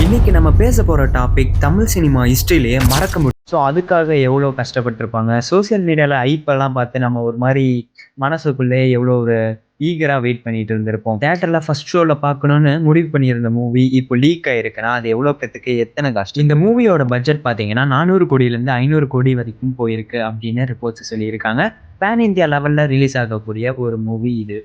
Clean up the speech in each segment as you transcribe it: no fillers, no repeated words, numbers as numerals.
இன்னைக்கு நம்ம பேச போகிற டாபிக் தமிழ் சினிமா ஹிஸ்ட்ரியிலேயே மறக்க முடியும். ஸோ அதுக்காக எவ்வளோ கஷ்டப்பட்டிருப்பாங்க. சோசியல் மீடியாவில் ஐப்பெல்லாம் பார்த்து நம்ம ஒரு மாதிரி மனசுக்குள்ளே எவ்வளோ ஒரு ஈகராக வெயிட் பண்ணிட்டு இருந்திருப்போம். தேட்டரில் ஃபர்ஸ்ட் ஷோவில் பார்க்கணுன்னு முடிவு பண்ணியிருந்த மூவி இப்போ லீக் ஆயிருக்குன்னா அது எவ்வளோ பேத்துக்கு எத்தனை கஷ்டம். இந்த மூவியோட பட்ஜெட் பார்த்தீங்கன்னா 400 கோடியிலேருந்து 500 கோடி வரைக்கும் போயிருக்கு அப்படின்னு ரிப்போர்ட்ஸ் சொல்லியிருக்காங்க. பேன் இந்தியா லெவலில் ரிலீஸ் ஆகக்கூடிய ஒரு மூவி இது.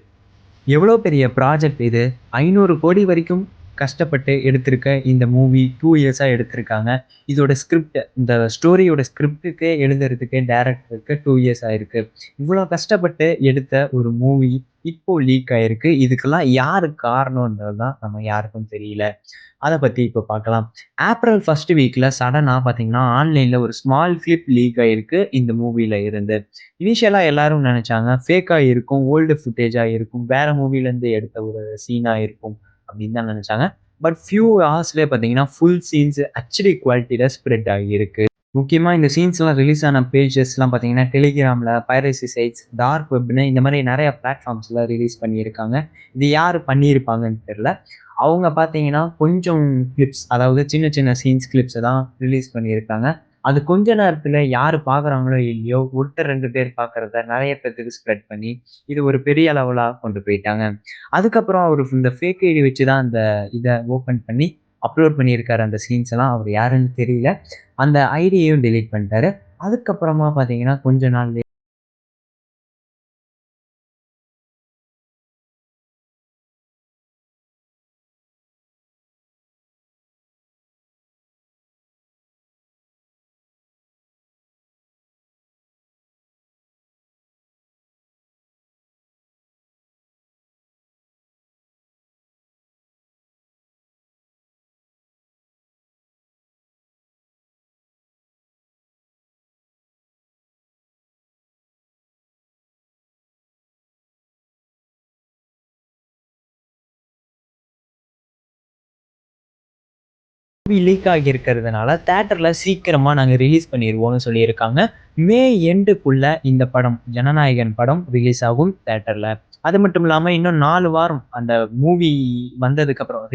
எவ்வளோ பெரிய ப்ராஜெக்ட் இது. 500 கோடி வரைக்கும் கஷ்டப்பட்டு எடுத்திருக்க இந்த மூவி 2 இயர்ஸாக எடுத்திருக்காங்க. இதோட ஸ்கிரிப்ட், இந்த ஸ்டோரியோட ஸ்கிரிப்டுக்கு எழுதுறதுக்கு டேரக்டருக்கு 2 இயர்ஸ் ஆயிருக்கு. இவ்வளோ கஷ்டப்பட்டு எடுத்த ஒரு மூவி இப்போ லீக் ஆயிருக்கு. இதுக்கெல்லாம் யாரு காரணம்ன்றது தான் நம்ம யாருக்கும் தெரியல. அதை பற்றி இப்போ பார்க்கலாம். ஏப்ரல் ஃபர்ஸ்ட் வீக்கில் சடனாக பார்த்தீங்கன்னா ஆன்லைனில் ஒரு ஸ்மால் கிளிப் லீக் ஆயிருக்கு இந்த மூவியில் இருந்து. இனிஷியலாக எல்லாரும் நினைச்சாங்க ஃபேக்காக இருக்கும், ஓல்டு ஃபுட்டேஜாக இருக்கும், வேற மூவிலேருந்து எடுத்த ஒரு சீனாக இருக்கும் அப்படின்னு தான் நினைச்சாங்க. பட் ஃபியூ ஹவர்ஸ்லேயே பார்த்தீங்கன்னா ஃபுல் சீன்ஸ் ஹெச்டி குவாலிட்டியில் ஸ்ப்ரெட் ஆகியிருக்கு. முக்கியமாக இந்த சீன்ஸ்லாம் ரிலீஸ் ஆன பேஜஸ்லாம் பார்த்தீங்கன்னா டெலிகிராமில், பைரசி சைட்ஸ், டார்க் வெப்னு இந்த மாதிரி நிறைய பிளாட்ஃபார்ம்ஸில் ரிலீஸ் பண்ணியிருக்காங்க. இது யார் பண்ணியிருப்பாங்கன்னு தெரியல. அவங்க பார்த்தீங்கன்னா கொஞ்சம் கிளிப்ஸ், அதாவது சின்ன சின்ன சீன்ஸ் கிளிப்ஸை தான் ரிலீஸ் பண்ணியிருக்காங்க. அது கொஞ்ச நேரத்தில் யார் பார்க்குறாங்களோ இல்லையோ, ஒருத்தர் 2 பேர் பார்க்குறத நிறைய பேத்துக்கு ஸ்ப்ரெட் பண்ணி இது ஒரு பெரிய லெவலாக கொண்டு போயிட்டாங்க. அதுக்கப்புறம் அவர் இந்த ஃபேக் ஐடி வச்சு தான் அந்த இதை ஓப்பன் பண்ணி அப்லோட் பண்ணியிருக்காரு. அந்த சீன்ஸ் எல்லாம் அவர் யாருன்னு தெரியல. அந்த ஐடியையும் டெலீட் பண்ணிட்டாரு. அதுக்கப்புறமா பார்த்தீங்கன்னா கொஞ்ச நாள் மூவி லீக் ஆகி இருக்கிறதுனால தேட்டரில் சீக்கிரமாக நாங்கள் ரிலீஸ் பண்ணிடுவோம்னு சொல்லியிருக்காங்க. மே எண்டுக்குள்ள இந்த படம், ஜனநாயகன் படம் ரிலீஸ் ஆகும் தேட்டரில். அது மட்டும் இல்லாமல் இன்னும் 4 வாரம் அந்த மூவி வந்ததுக்கப்புறம்,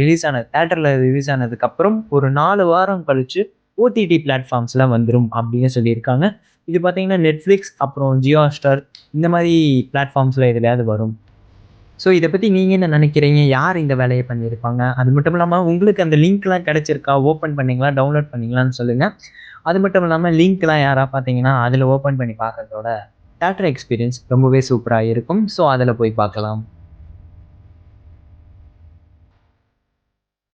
தேட்டரில் ரிலீஸ் ஆனதுக்கப்புறம் ஒரு 4 வாரம் கழிச்சு ஓடிடி பிளாட்ஃபார்ம்ஸில் வந்துடும் அப்படின்னு சொல்லியிருக்காங்க. இது பார்த்தீங்கன்னா நெட்ஃப்ளிக்ஸ், அப்புறம் ஜியோ ஹாட்ஸ்டார், இந்த மாதிரி பிளாட்ஃபார்ம்ஸில் எதுலையாவது வரும். ஸோ இத பத்தி நீங்க என்ன நினைக்கிறீங்க? யார் இந்த வேலைய பண்ணியிருப்பாங்க? அது மட்டும் இல்லாம உங்களுக்கு அந்த லிங்க்லாம் கிடைச்சிருக்கா? ஓப்பன் பண்ணீங்களா? டவுன்லோட் பண்ணீங்களான்னு சொல்லுங்க. அது மட்டும் இல்லாம லிங்க்லாம் யாரா பார்த்தீங்கன்னா, அதில ஓப்பன் பண்ணி பார்க்கறதோட தியேட்டர் எக்ஸ்பீரியன்ஸ் ரொம்பவே சூப்பரா இருக்கும். ஸோ அதில போய் பார்க்கலாம்.